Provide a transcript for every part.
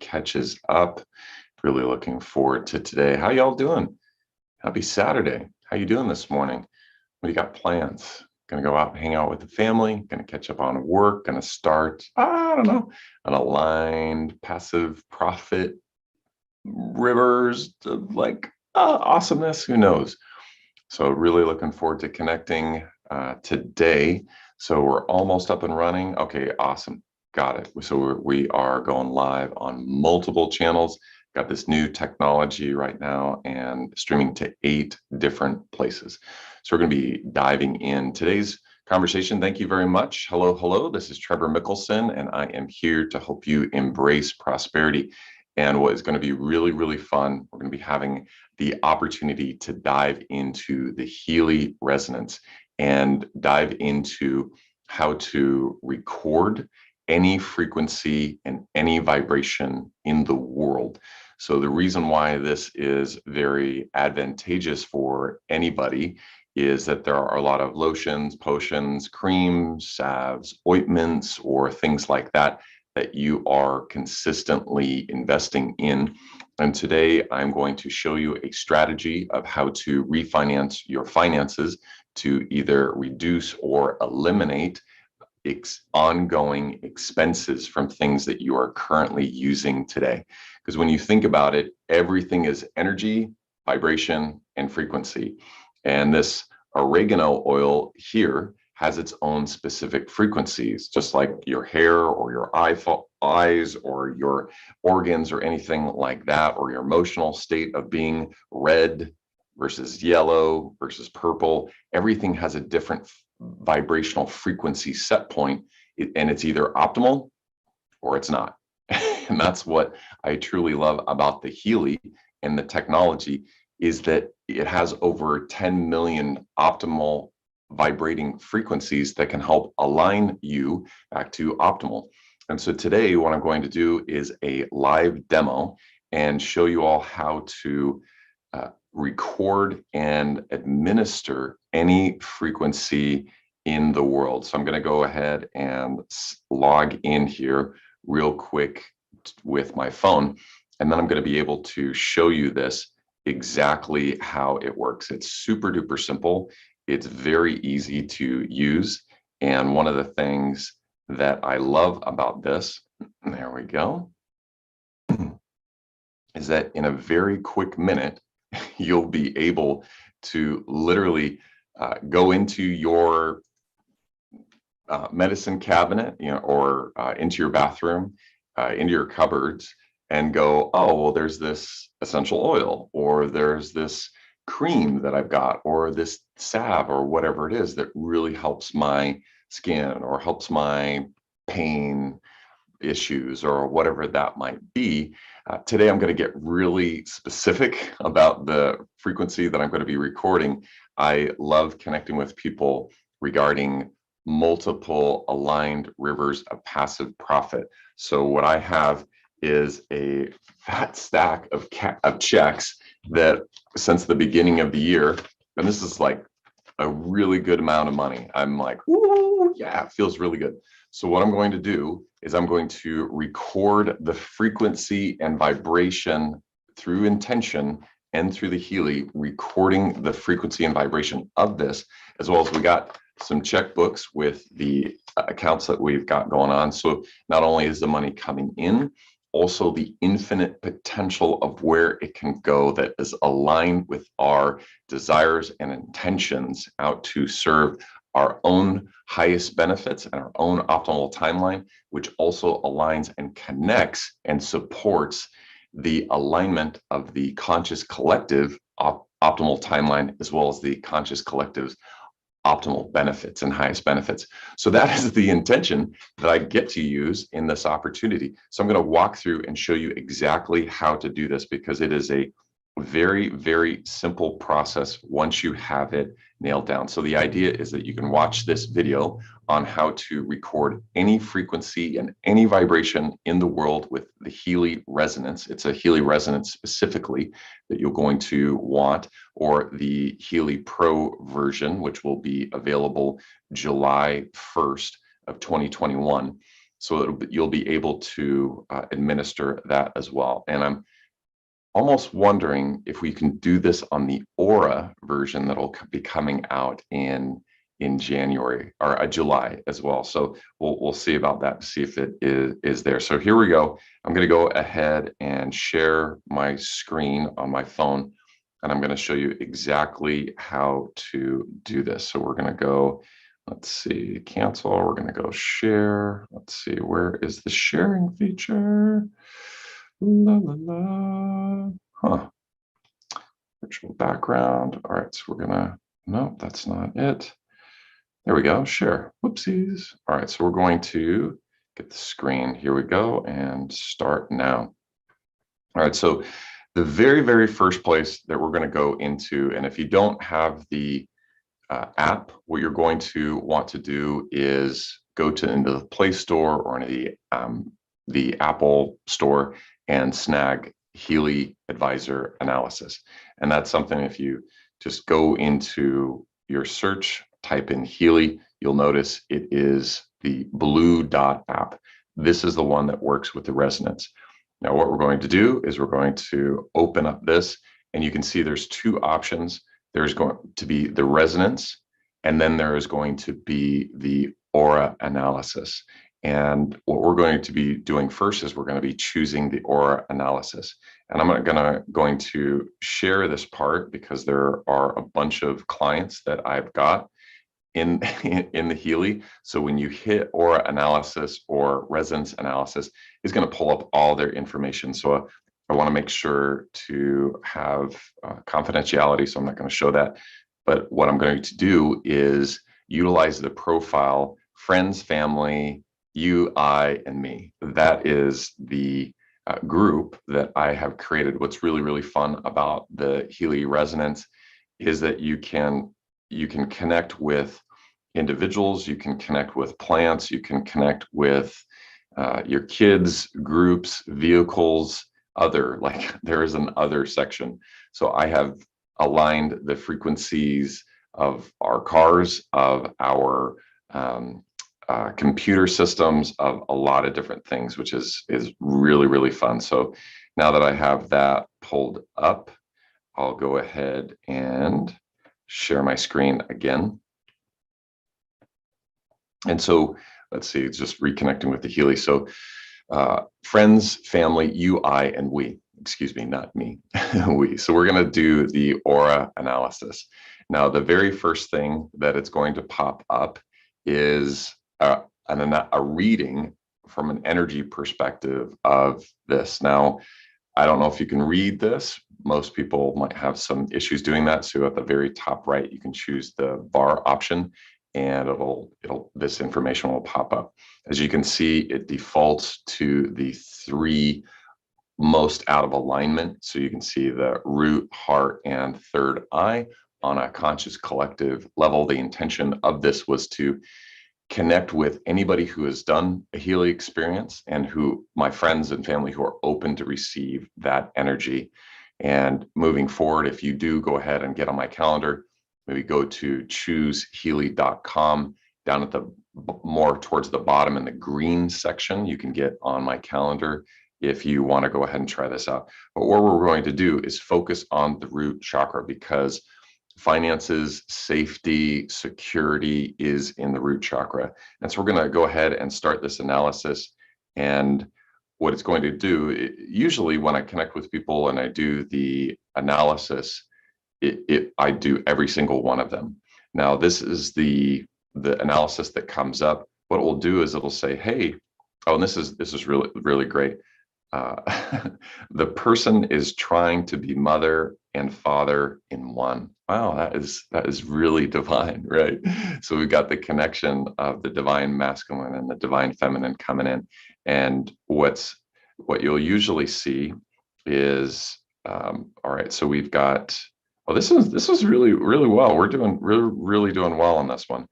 catches up. Really looking forward to today. How y'all doing? Happy Saturday. How you doing this morning? What do you got plans? Gonna go out and hang out with the family? Gonna catch up on work? Gonna start, I don't know, an aligned passive profit rivers of awesomeness? Who knows? So really looking forward to connecting today. So we're almost up and running. Okay, awesome. Got it. So we are going live on multiple channels. Got this new technology right now and streaming to 8 different places. So we're going to be diving in today's conversation. Thank you very much. Hello, hello. This is Trevor Mickelson, and I am here to help you embrace prosperity. And what is going to be really, really fun, we're going to be having the opportunity to dive into the Healy resonance and dive into how to record any frequency and any vibration in the world. So the reason why this is very advantageous for anybody is that there are a lot of lotions, potions, creams, salves, ointments, or things like that that you are consistently investing in. And today I'm going to show you a strategy of how to refinance your finances to either reduce or eliminate ongoing expenses from things that you are currently using today. Because when you think about it, everything is energy, vibration, and frequency. And this oregano oil here has its own specific frequencies, just like your hair or your eyes or your organs or anything like that, or your emotional state of being red versus yellow versus purple. Everything has a different vibrational frequency set point, and it's either optimal or it's not. And that's what I truly love about the Healy and the technology, is that it has over 10 million optimal vibrating frequencies that can help align you back to optimal. And so today what I'm going to do is a live demo and show you all how to record and administer any frequency in the world. So I'm going to go ahead and log in here real quick with my phone, and then I'm going to be able to show you this exactly how it works. It's super duper simple. It's very easy to use. And one of the things that I love about this, there we go, is that in a very quick minute, you'll be able to literally go into your medicine cabinet, or into your bathroom, into your cupboards, and go, oh, well, there's this essential oil, or there's this cream that I've got, or this salve, or whatever it is that really helps my skin or helps my pain issues, or whatever that might be. Today, I'm going to get really specific about the frequency that I'm going to be recording. I love connecting with people regarding multiple aligned rivers of passive profit. So what I have is a fat stack of checks that since the beginning of the year, and this is like a really good amount of money. I'm like, ooh, yeah, it feels really good. So what I'm going to do is I'm going to record the frequency and vibration through intention and through the Healy, recording the frequency and vibration of this, as well as we got some checkbooks with the accounts that we've got going on. So not only is the money coming in, also the infinite potential of where it can go that is aligned with our desires and intentions out to serve our own highest benefits and our own optimal timeline, which also aligns and connects and supports the alignment of the conscious collective optimal timeline, as well as the conscious collective's optimal benefits and highest benefits. So that is the intention that I get to use in this opportunity. So I'm going to walk through and show you exactly how to do this, because it is a very, very simple process once you have it nailed down. So the idea is that you can watch this video on how to record any frequency and any vibration in the world with the Healy resonance. It's a Healy resonance specifically that you're going to want, or the Healy Pro version, which will be available July 1st of 2021. So you'll be able to administer that as well. And I'm almost wondering if we can do this on the Aura version that'll be coming out in January or July as well. So we'll see about that, see if it is there. So here we go. I'm going to go ahead and share my screen on my phone, and I'm going to show you exactly how to do this. So we're going to go, let's see, cancel. We're going to go share. Let's see, where is the sharing feature? La la la. Huh. Virtual background. All right, so we're gonna, nope, that's not it. There we go, share. Whoopsies. All right, so we're going to get the screen. Here we go, and start now. All right, so the very, very first place that we're gonna go into, and if you don't have the app, what you're going to want to do is go into the Play Store or into the Apple Store and snag Healy Advisor Analysis. And that's something, if you just go into your search, type in Healy, you'll notice it is the blue dot app. This is the one that works with the resonance. Now, what we're going to do is we're going to open up this, and you can see there's two options. There's going to be the resonance, and then there is going to be the aura analysis. And what we're going to be doing first is we're going to be choosing the aura analysis. And I'm going to share this part because there are a bunch of clients that I've got in the Healy. So when you hit aura analysis or resonance analysis, it's going to pull up all their information. So I want to make sure to have confidentiality, so I'm not going to show that. But what I'm going to do is utilize the profile, friends, family, you, I, and me. That is the group that I have created. What's really, really fun about the Healy Resonance is that you can connect with individuals, you can connect with plants, you can connect with your kids, groups, vehicles, other, like there is an other section. So I have aligned the frequencies of our cars, of our computer systems, of a lot of different things, which is really, really fun. So now that I have that pulled up, I'll go ahead and share my screen again. And so let's see, it's just reconnecting with the Healy. So friends, family, you, I, and we. Excuse me, not me, we. So we're going to do the aura analysis. Now, the very first thing that it's going to pop up is a reading from an energy perspective of this. Now, I don't know if you can read this. Most people might have some issues doing that. So at the very top right, you can choose the bar option, and this information will pop up. As you can see, it defaults to the three most out of alignment. So you can see the root, heart, and third eye on a conscious collective level. The intention of this was to connect with anybody who has done a Healy experience and who, my friends and family, who are open to receive that energy. And moving forward, if you do go ahead and get on my calendar, maybe go to choosehealy.com. Down at the more towards the bottom in the green section, you can get on my calendar if you want to go ahead and try this out. But what we're going to do is focus on the root chakra, because finances, safety, security is in the root chakra. And so we're going to go ahead and start this analysis. And what it's going to do, usually when I connect with people and I do the analysis, I do every single one of them. Now, this is the analysis that comes up. What it will do is it'll say, hey, oh, and this is really, really great. The person is trying to be mother and father in one. Wow, that is really divine, right? So we've got the connection of the divine masculine and the divine feminine coming in. And what you'll usually see is, all right, so we've got, oh, this is really, really well. We're doing really doing well on this one.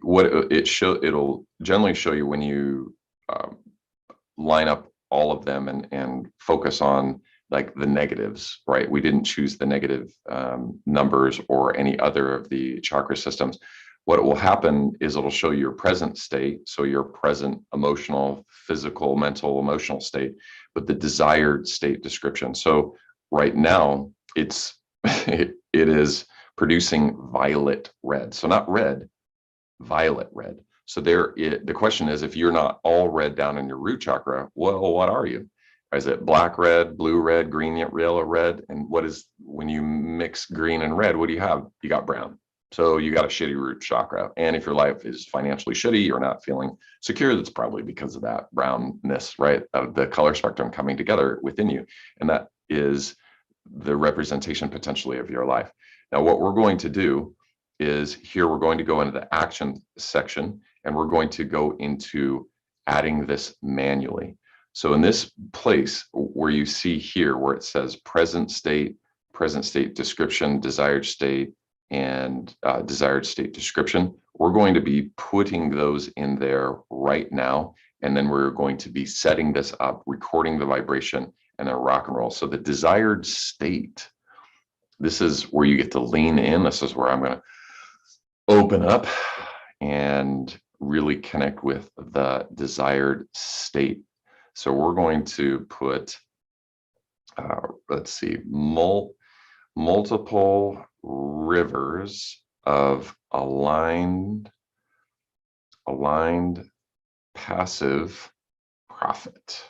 What it'll generally show you when you line up all of them and focus on like the negatives, right? We didn't choose the negative numbers or any other of the chakra systems. what will happen is it'll show your present state, so your present emotional, physical, mental, emotional state, but the desired state description. So right now, it's it is producing violet red. So not red, violet red. So the question is, if you're not all red down in your root chakra, well, what are you? Is it black red, blue red, green, yellow red? And what is, when you mix green and red, what do you have? You got brown. So you got a shitty root chakra. And if your life is financially shitty, you're not feeling secure, that's probably because of that brownness, right? Of the color spectrum coming together within you. And that is the representation potentially of your life. Now, what we're going to do is here, we're going to go into the action section, and we're going to go into adding this manually. So in this place where you see here, where it says present state description, desired state, and desired state description, we're going to be putting those in there right now. And then we're going to be setting this up, recording the vibration, and then rock and roll. So the desired state, this is where you get to lean in. This is where I'm going to open up and really connect with the desired state. So we're going to put, let's see, multiple rivers of aligned passive profit.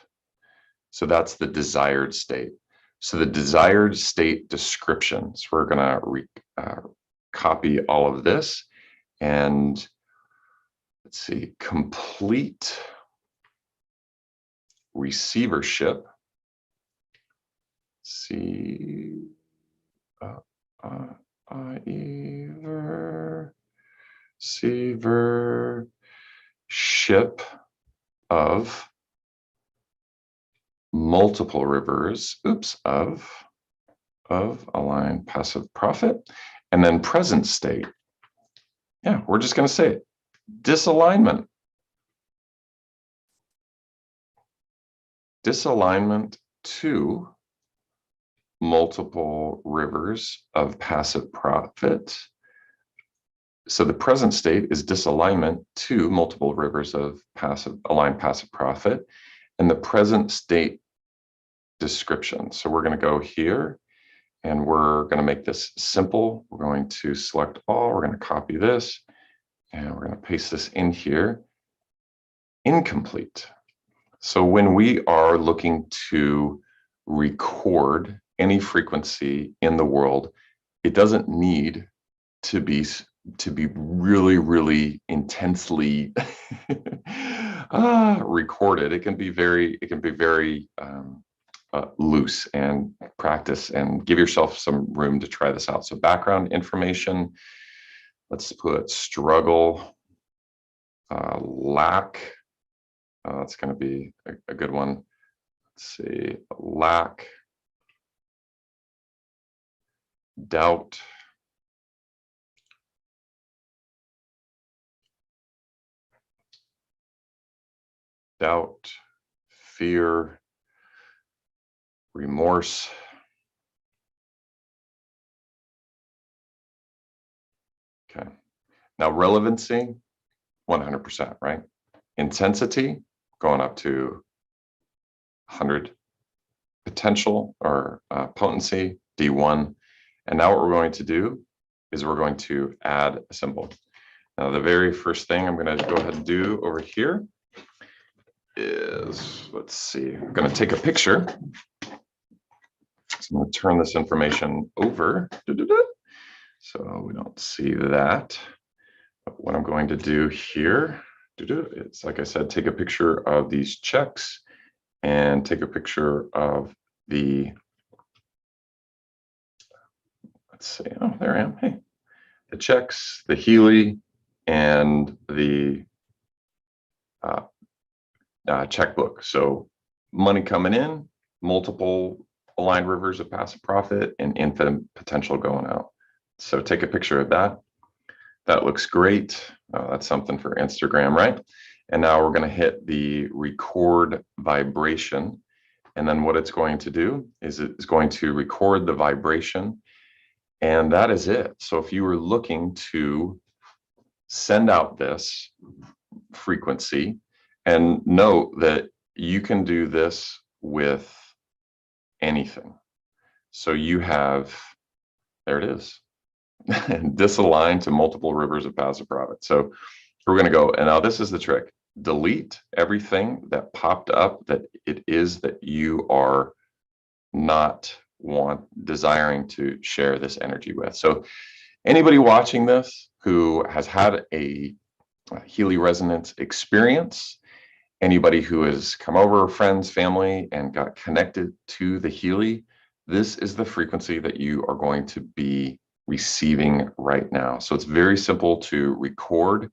So that's the desired state. So the desired state descriptions, we're going to copy all of this, and let's see, complete receivership. See, receivership of multiple rivers, of aligned passive profit, and then present state. Yeah, we're just going to say it. Disalignment. Disalignment to multiple rivers of passive profit. So the present state is disalignment to multiple rivers of aligned passive profit, and the present state description. So we're going to go here, and we're going to make this simple. We're going to select all. We're going to copy this, and we're going to paste this in here. Incomplete. So when we are looking to record any frequency in the world, it doesn't need to be really, really intensely recorded. It can be very loose, and practice and give yourself some room to try this out. So background information, let's put struggle, lack. That's going to be a good one. Let's see, lack, doubt, fear, remorse, okay. Now relevancy, 100%, right? Intensity, going up to 100. Potential or potency, D1. And now what we're going to do is we're going to add a symbol. Now the very first thing I'm going to go ahead and do over here is, let's see, I'm going to take a picture. So I'm going to turn this information over so we don't see that. But what I'm going to do here is, like I said, take a picture of these checks and take a picture of the, let's see, oh, there I am. Hey, the checks, the Healy, and the checkbook. So money coming in, multiple aligned rivers of passive profit, and infinite potential going out. So take a picture of that. That looks great. That's something for Instagram, right? And now we're going to hit the record vibration. And then what it's going to do is it's going to record the vibration. And that is it. So if you were looking to send out this frequency, and note that you can do this with anything. So you have, there it is, disalign to multiple rivers of passive profit. So we're going to go, and now this is the trick. Delete everything that popped up that it is that you are not desiring to share this energy with. So anybody watching this who has had a Healy resonance experience, anybody who has come over, friends, family, and got connected to the Healy, this is the frequency that you are going to be receiving right now. So it's very simple to record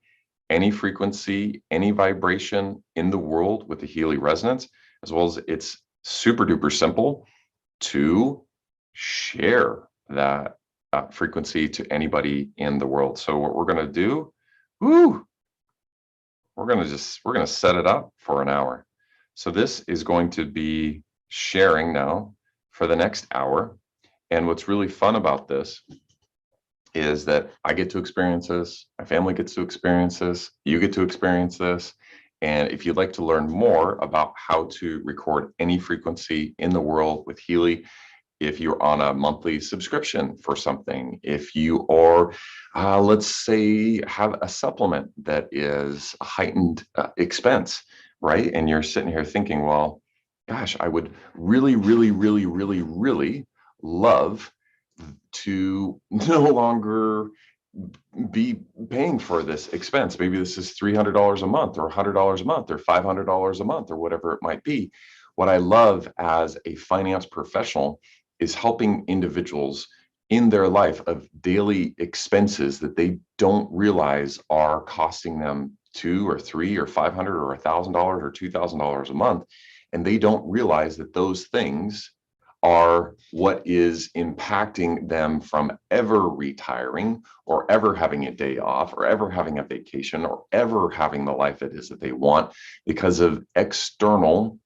any frequency, any vibration in the world with the Healy resonance, as well as it's super duper simple to share that frequency to anybody in the world. So what we're going to do, we're going to set it up for an hour. So this is going to be sharing now for the next hour. And what's really fun about this is that I get to experience this, my family gets to experience this, you get to experience this. And if you'd like to learn more about how to record any frequency in the world with Healy, if you're on a monthly subscription for something, if you are, let's say, have a supplement that is a heightened expense, right? And you're sitting here thinking, well, gosh, I would really, really, really, really, really love to no longer be paying for this expense. Maybe this is $300 a month or $100 a month or $500 a month or whatever it might be. What I love as a finance professional is helping individuals in their life of daily expenses that they don't realize are costing them $200 or $300 or $500 or $1,000 or $2,000 a month. And they don't realize that those things are what is impacting them from ever retiring or ever having a day off or ever having a vacation or ever having the life it is that they want, because of external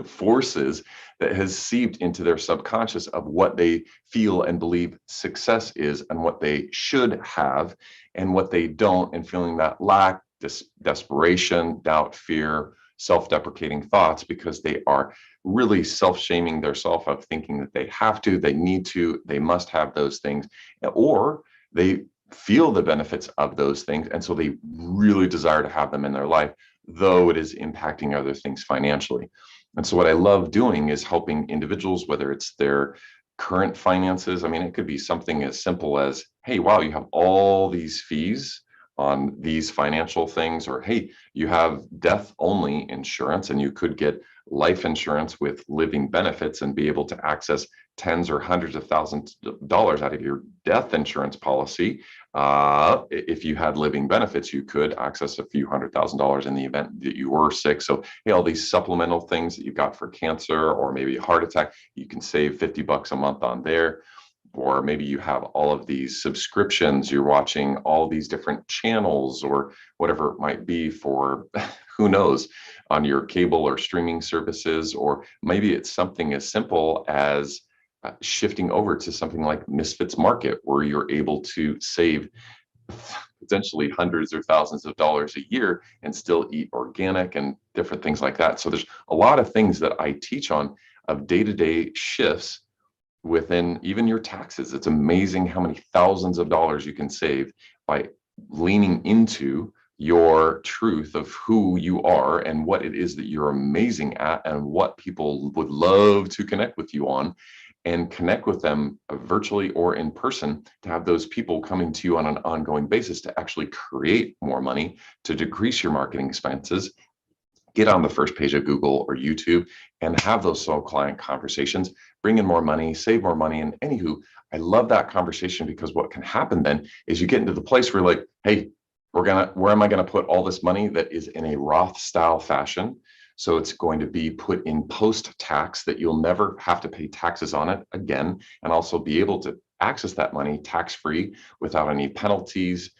forces that has seeped into their subconscious of what they feel and believe success is and what they should have and what they don't, and feeling that lack, desperation, doubt, fear, self-deprecating thoughts, because they are really self-shaming themselves of thinking that they have to, they need to, they must have those things, or they feel the benefits of those things, and so they really desire to have them in their life, though it is impacting other things financially. And so what I love doing is helping individuals, whether it's their current finances. I mean, it could be something as simple as, hey, wow, you have all these fees on these financial things, or hey, you have death only insurance and you could get life insurance with living benefits and be able to access tens or hundreds of thousands of dollars out of your death insurance policy. If you had living benefits, you could access a few $100,000 in the event that you were sick. So, hey, all these supplemental things that you got for cancer or maybe a heart attack, you can save $50 a month on there. Or maybe you have all of these subscriptions, you're watching all these different channels or whatever it might be for who knows, on your cable or streaming services. Or maybe it's something as simple as shifting over to something like Misfits Market, where you're able to save potentially hundreds or thousands of dollars a year and still eat organic and different things like that. So there's a lot of things that I teach on of day-to-day shifts within even your taxes. It's amazing how many thousands of dollars you can save by leaning into your truth of who you are and what it is that you're amazing at and what people would love to connect with you on, and connect with them virtually or in person, to have those people coming to you on an ongoing basis to actually create more money, to decrease your marketing expenses, get on the first page of Google or YouTube and have those soul client conversations, bring in more money, save more money. And anywho, I love that conversation, because what can happen then is you get into the place where like, hey, where am I gonna put all this money that is in a Roth style fashion? So it's going to be put in post-tax, that you'll never have to pay taxes on it again, and also be able to access that money tax-free without any penalties,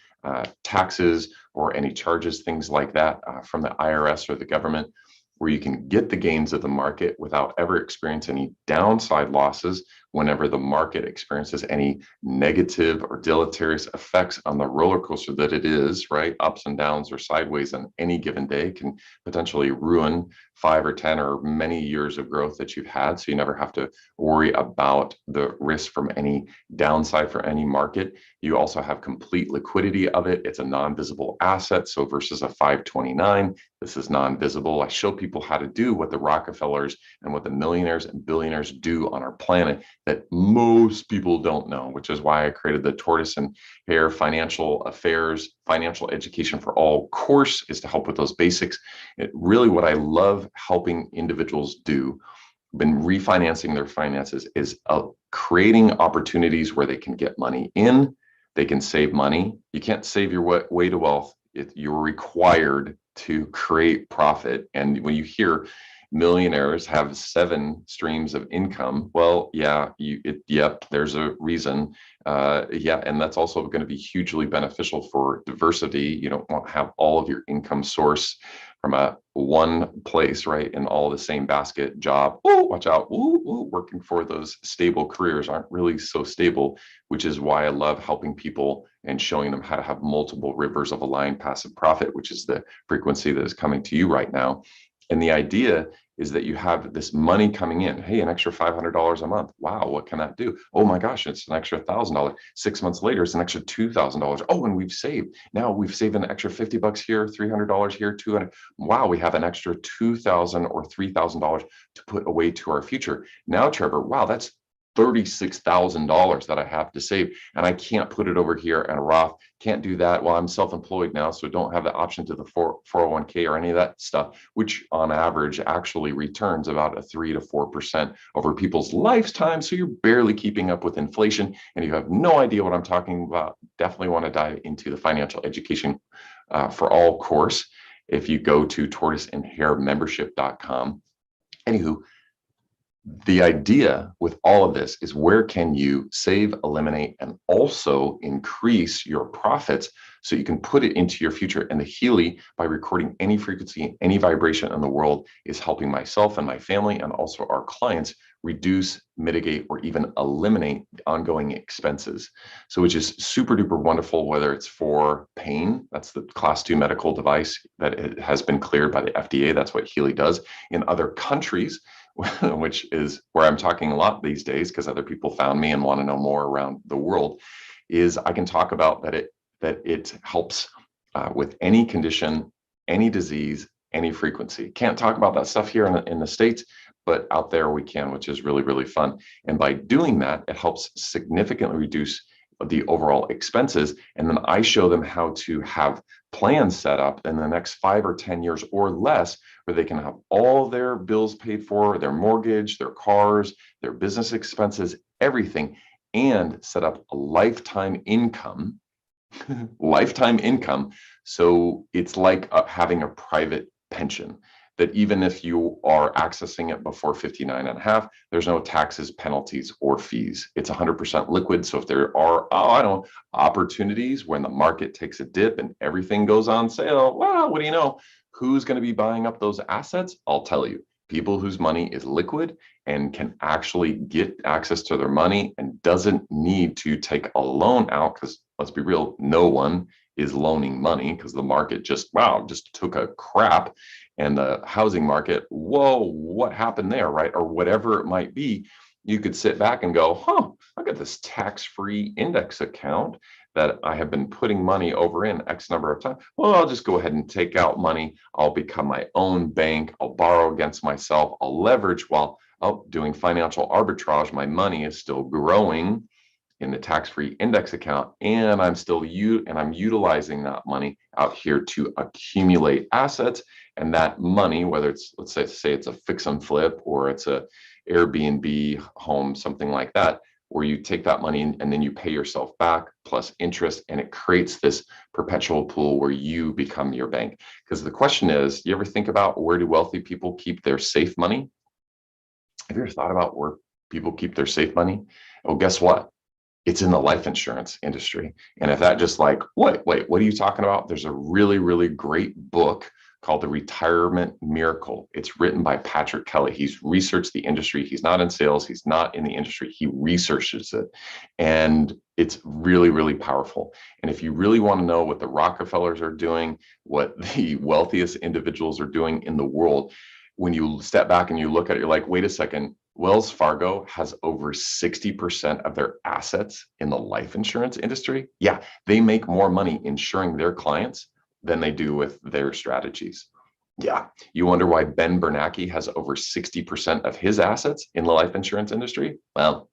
taxes, or any charges, things like that from the IRS or the government, where you can get the gains of the market without ever experiencing any downside losses, whenever the market experiences any negative or deleterious effects on the roller coaster that it is, right? Ups and downs or sideways on any given day can potentially ruin 5 or 10 or many years of growth that you've had. So you never have to worry about the risk from any downside for any market. You also have complete liquidity of it. It's a non-visible asset. So versus a 529, this is non-visible. I show people how to do what the Rockefellers and what the millionaires and billionaires do on our planet that most people don't know, which is why I created the Tortoise and Hare Financial Affairs, Financial Education for All course, is to help with those basics. Really what I love helping individuals do, been refinancing their finances, is creating opportunities where they can get money in, they can save money. You can't save your way to wealth. You're required to create profit. And when you hear millionaires have 7 streams of income, well, yeah, yep, there's a reason. Yeah, and that's also going to be hugely beneficial for diversity. You don't want to have all of your income source from one place, right? In all the same basket job. Oh, watch out. Ooh, working for those stable careers aren't really so stable, which is why I love helping people and showing them how to have multiple rivers of aligned passive profit, which is the frequency that is coming to you right now. And the idea is that you have this money coming in. Hey, an extra $500 a month. Wow, what can that do? Oh my gosh, it's an extra $1,000. 6 months later, it's an extra $2,000. Oh, and we've saved. Now we've saved an extra $50 here, $300 here, 200. Wow, we have an extra $2,000 or $3,000 to put away to our future. Now, Trevor, wow, that's $36,000 that I have to save, and I can't put it over here in a Roth. Can't do that. Well, I'm self-employed now, so don't have the option to the 401k or any of that stuff, which on average actually returns about a 3 to 4% over people's lifetime. So you're barely keeping up with inflation, and you have no idea what I'm talking about. Definitely want to dive into the Financial Education for All course if you go to tortoiseandharemembership.com. Anywho, the idea with all of this is where can you save, eliminate, and also increase your profits so you can put it into your future. And the Healy, by recording any frequency, any vibration in the world, is helping myself and my family and also our clients reduce, mitigate, or even eliminate ongoing expenses. So which is super duper wonderful, whether it's for pain, that's the class 2 medical device that it has been cleared by the FDA. That's what Healy does. In other countries, which is where I'm talking a lot these days because other people found me and want to know more around the world, is I can talk about that it helps with any condition, any disease, any frequency. Can't talk about that stuff here in the States, but out there we can, which is really, really fun. And by doing that, it helps significantly reduce the overall expenses. And then I show them how to have plans set up in the next 5 or 10 years or less, where they can have all their bills paid for, their mortgage, their cars, their business expenses, everything, and set up a lifetime income, lifetime income. So it's like having a private pension, that even if you are accessing it before 59 and a half, there's no taxes, penalties, or fees. It's 100% liquid. So if there are, opportunities when the market takes a dip and everything goes on sale, well, what do you know? Who's going to be buying up those assets? I'll tell you, people whose money is liquid and can actually get access to their money and doesn't need to take a loan out, because let's be real, no one is loaning money because the market just took a crap. And the housing market, whoa, what happened there, right? Or whatever it might be, you could sit back and go, I got this tax-free index account that I have been putting money over in X number of times. Well, I'll just go ahead and take out money. I'll become my own bank. I'll borrow against myself. I'll leverage while doing financial arbitrage. My money is still growing in the tax-free index account, and I'm utilizing that money out here to accumulate assets. And that money, whether it's, let's say it's a fix and flip, or it's a Airbnb home, something like that, where you take that money and then you pay yourself back plus interest, and it creates this perpetual pool where you become your bank. Because the question is, you ever think about, where do wealthy people keep their safe money? Have you ever thought about where people keep their safe money? Well, guess what? It's in the life insurance industry. And if that just like, what are you talking about? There's a really, really great book called The Retirement Miracle. It's written by Patrick Kelly. He's researched the industry. He's not in sales. He's not in the industry. He researches it. And it's really, really powerful. And if you really want to know what the Rockefellers are doing, what the wealthiest individuals are doing in the world, when you step back and you look at it, you're like, wait a second, Wells Fargo has over 60% of their assets in the life insurance industry. Yeah, they make more money insuring their clients than they do with their strategies. Yeah, you wonder why Ben Bernanke has over 60% of his assets in the life insurance industry? Well,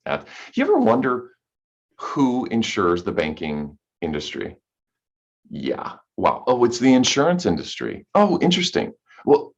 you ever wonder who insures the banking industry? Yeah, wow. Oh, it's the insurance industry. Oh, interesting. Well,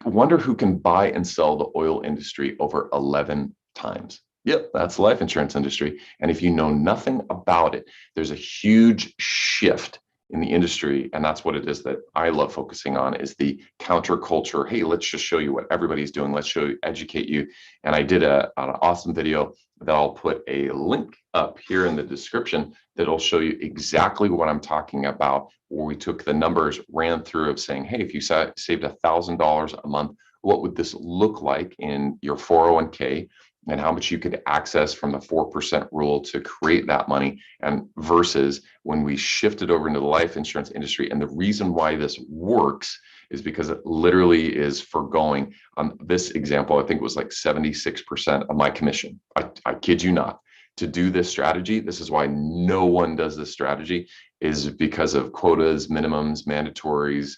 wonder who can buy and sell the oil industry over 11 times. Yep, that's the life insurance industry. And if you know nothing about it, there's a huge shift in the industry. And that's what it is that I love focusing on, is the counterculture. Hey, let's just show you what everybody's doing. Let's show you, educate you. And I did an awesome video that I'll put a link up here in the description that'll show you exactly what I'm talking about, where we took the numbers, ran through of saying, hey, if you saved $1,000 a month, what would this look like in your 401k, and how much you could access from the 4% rule to create that money, and versus when we shifted over into the life insurance industry. And the reason why this works is because it literally is foregoing, on this example, I think it was like 76% of my commission. I kid you not. To do this strategy, this is why no one does this strategy, is because of quotas, minimums, mandatories,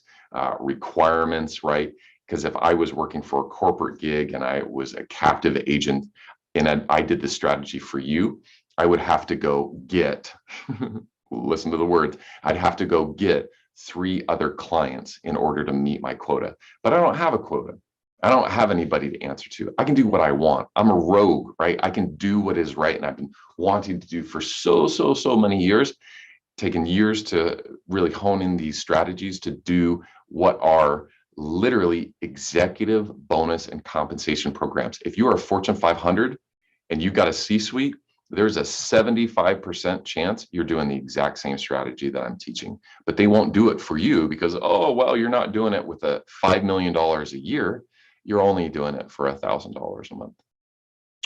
requirements, right? Because if I was working for a corporate gig and I was a captive agent and I did this strategy for you, I would have to go get, listen to the words, I'd have to go get 3 other clients in order to meet my quota. But I don't have a quota. I don't have anybody to answer to. I can do what I want. I'm a rogue, right? I can do what is right. And I've been wanting to do for so many years, taken years to really hone in these strategies to do what are literally executive bonus and compensation programs. If you are a Fortune 500 and you've got a C-suite, there's a 75% chance you're doing the exact same strategy that I'm teaching. But they won't do it for you because, oh, well, you're not doing it with a $5 million a year. You're only doing it for $1,000 a month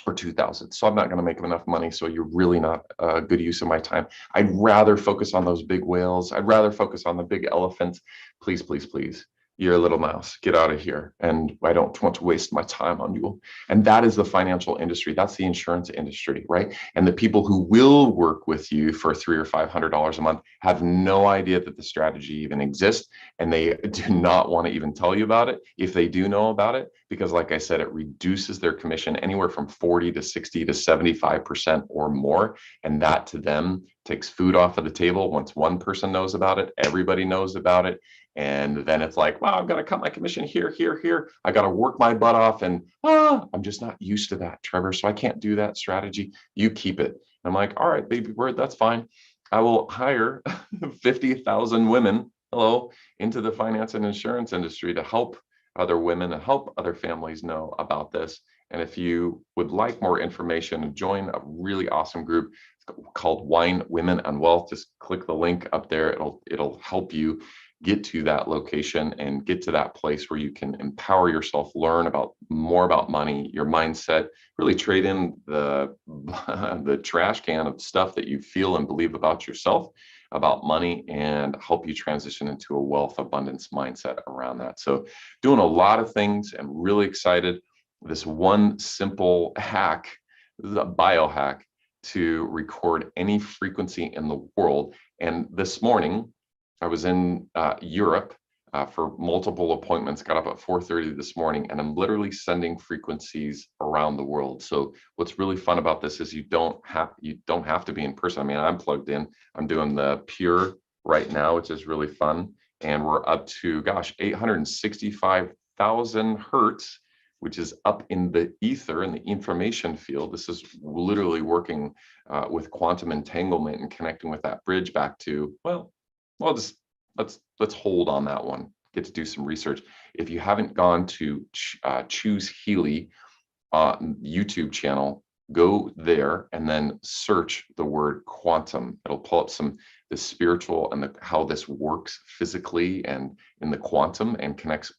or 2,000. So I'm not going to make enough money. So you're really not a good use of my time. I'd rather focus on those big whales. I'd rather focus on the big elephants. Please, please, please. You're a little mouse, get out of here. And I don't want to waste my time on you. And that is the financial industry. That's the insurance industry, right? And the people who will work with you for $300 or $500 a month have no idea that the strategy even exists. And they do not want to even tell you about it if they do know about it, because like I said, it reduces their commission anywhere from 40 to 60 to 75% or more. And that to them takes food off of the table. Once one person knows about it, everybody knows about it. And then it's like, wow, I've got to cut my commission here. I got to work my butt off. And I'm just not used to that, Trevor. So I can't do that strategy. You keep it. I'm like, all right, baby word, that's fine. I will hire 50,000 women, into the finance and insurance industry to help other women and help other families know about this. And if you would like more information, join a really awesome group called Wine, Women, and Wealth. Just click the link up there. It'll help you get to that location and get to that place where you can empower yourself, learn more about money, your mindset, really trade in the trash can of stuff that you feel and believe about yourself, about money, and help you transition into a wealth abundance mindset around that. So doing a lot of things and really excited. This one simple hack, this is a biohack to record any frequency in the world. And this morning, I was in Europe for multiple appointments, got up at 4:30 this morning, and I'm literally sending frequencies around the world. So what's really fun about this is you don't have to be in person. I mean, I'm plugged in. I'm doing the Pure right now, which is really fun. And we're up to, 865,000 hertz, which is up in the ether, in the information field. This is literally working with quantum entanglement and connecting with that bridge back to, just let's hold on that one. Get to do some research. If you haven't gone to Choose Healy YouTube channel, go there and then search the word quantum. It'll pull up the spiritual and how this works physically and in the quantum, and connects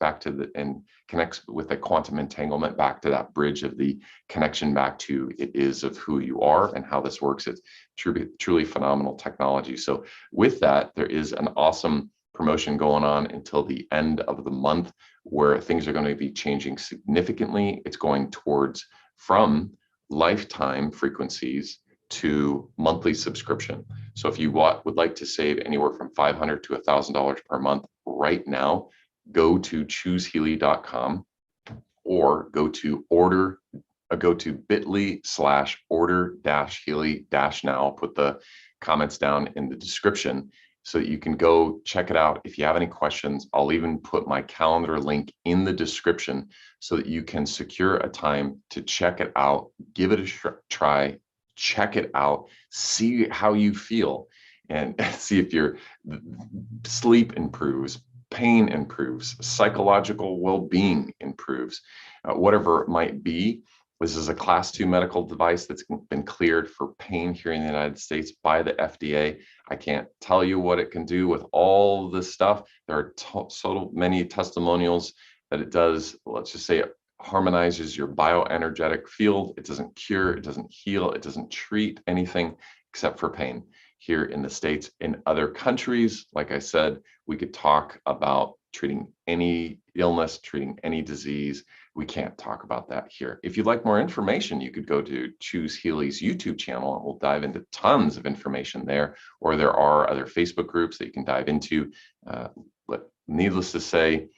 with the quantum entanglement back to that bridge of the connection back to it is of who you are and how this works. It's truly phenomenal technology. So with that, there is an awesome promotion going on until the end of the month where things are going to be changing significantly. It's going towards from lifetime frequencies to monthly subscription. So if you would like to save anywhere from $500 to $1,000 per month right now, go to choosehealy.com or go to bit.ly/order-healy-now. Put the comments down in the description so that you can go check it out. If you have any questions, I'll even put my calendar link in the description so that you can secure a time to check it out, give it a try, check it out, see how you feel, and see if your sleep improves, pain improves, psychological well-being improves, whatever it might be. This is a Class 2 medical device that's been cleared for pain here in the United States by the FDA. I can't tell you what it can do with all this stuff. There are so many testimonials that it does. Let's just say it harmonizes your bioenergetic field. It doesn't cure, it doesn't heal, it doesn't treat anything except for pain here in the States. In other countries, like I said, we could talk about treating any illness, treating any disease. We can't talk about that here. If you'd like more information, you could go to Choose Healy's YouTube channel and we'll dive into tons of information there. Or there are other Facebook groups that you can dive into. But needless to say,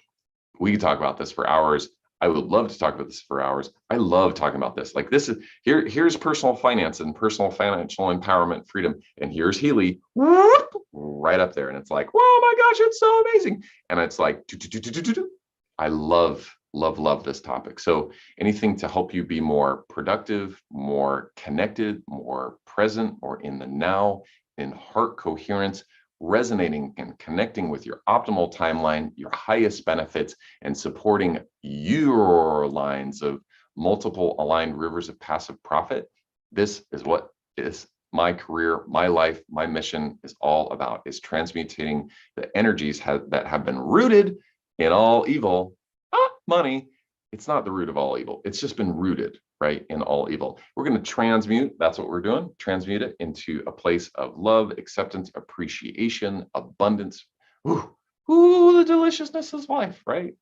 we could talk about this for hours. I would love to talk about this for hours. I love talking about this. Like this is here's personal finance and personal financial empowerment, freedom, and here's Healy right up there. And it's like, whoa, my gosh, it's so amazing. And it's like, I love this topic. So anything to help you be more productive, more connected, more present, or in the now, in heart coherence, resonating and connecting with your optimal timeline, your highest benefits, and supporting your lines of multiple aligned rivers of passive profit. This is what is my career, my life, my mission is all about, is transmuting the energies that have been rooted in all evil. Money, it's not the root of all evil. It's just been rooted, right, in all evil. We're going to transmute, that's what we're doing, transmute it into a place of love, acceptance, appreciation, abundance. Ooh, the deliciousness of life, right?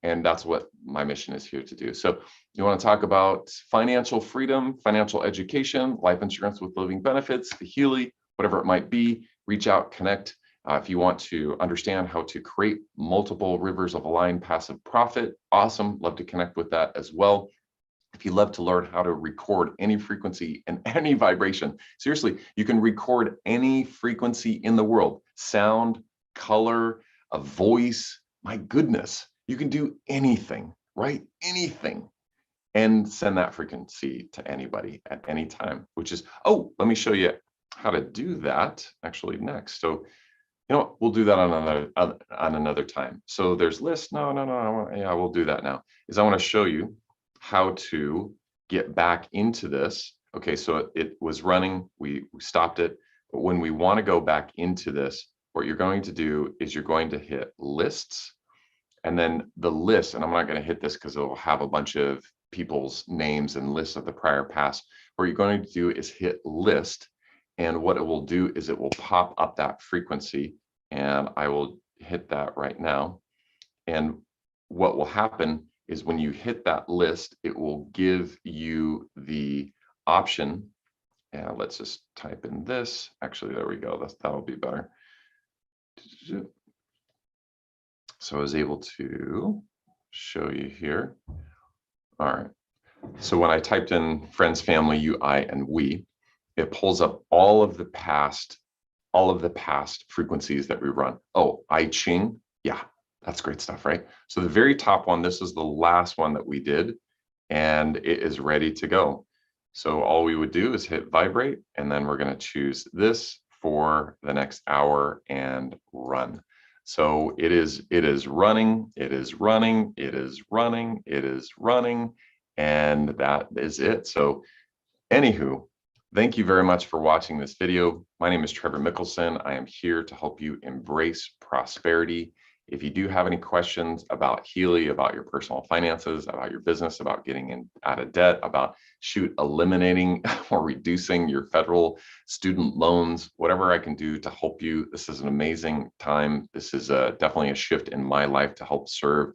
And that's what my mission is here to do. So you want to talk about financial freedom, financial education, life insurance with living benefits, the Healy, whatever it might be, reach out, connect. If you want to understand how to create multiple rivers of aligned passive profit, awesome. Love to connect with that as well. If you love to learn how to record any frequency and any vibration, seriously, you can record any frequency in the world, sound, color, a voice, my goodness, you can do anything, right? Anything, and send that frequency to anybody at any time, which is, oh, let me show you how to do that actually next. So, you know what, we'll do that on another time. So there's lists. No, we'll do that now. I want to show you how to get back into this. Okay, so it was running, we stopped it. But when we want to go back into this, what you're going to do is you're going to hit lists, and then the list, and I'm not going to hit this because it will have a bunch of people's names and lists of the prior past. What you're going to do is hit list, and what it will do is it will pop up that frequency, and I will hit that right now. And what will happen is when you hit that list, it will give you the option. And let's just type in this. Actually, there we go. That'll be better. So I was able to show you here. All right. So when I typed in friends, family, you, I, and we, it pulls up all of the past frequencies that we run. Oh, I Ching. Yeah, that's great stuff, right? So the very top one, this is the last one that we did, and it is ready to go. So all we would do is hit vibrate, and then we're going to choose this for the next hour and run. So it is running, it is running, it is running, it is running, and that is it. So Anywho, thank you very much for watching this video. My name is Trevor Mickelson. I am here to help you embrace prosperity. If you do have any questions about Healy, about your personal finances, about your business, about getting out of debt, about eliminating or reducing your federal student loans, whatever I can do to help you, this is an amazing time. This is definitely a shift in my life to help serve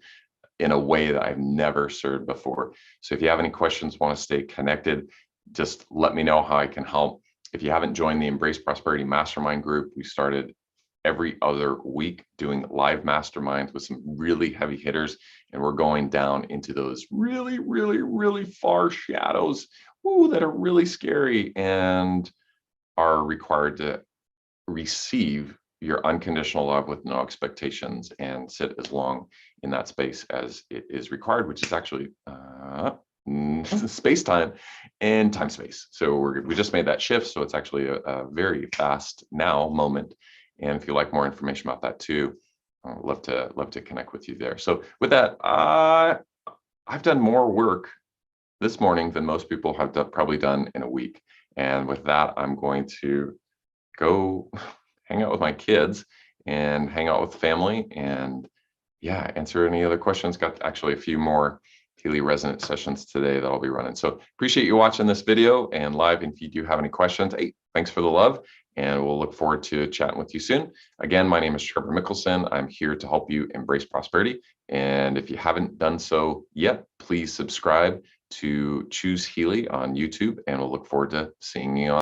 in a way that I've never served before. So if you have any questions, want to stay connected, just let me know how I can help. If you haven't joined the Embrace Prosperity Mastermind group, we started every other week doing live masterminds with some really heavy hitters, and we're going down into those really, really, really far shadows that are really scary and are required to receive your unconditional love with no expectations and sit as long in that space as it is required, which is actually space-time and time-space. So we just made that shift. So it's actually a very fast now moment. And if you like more information about that too, I'd love to connect with you there. So with that, I've done more work this morning than most people have probably done in a week. And with that, I'm going to go hang out with my kids and hang out with family and answer any other questions. Got actually a few more Healy Resonant sessions today that I'll be running. So appreciate you watching this video and live. And if you do have any questions, hey, thanks for the love. And we'll look forward to chatting with you soon. Again, my name is Trevor Mickelson. I'm here to help you embrace prosperity. And if you haven't done so yet, please subscribe to Choose Healy on YouTube. And we'll look forward to seeing you on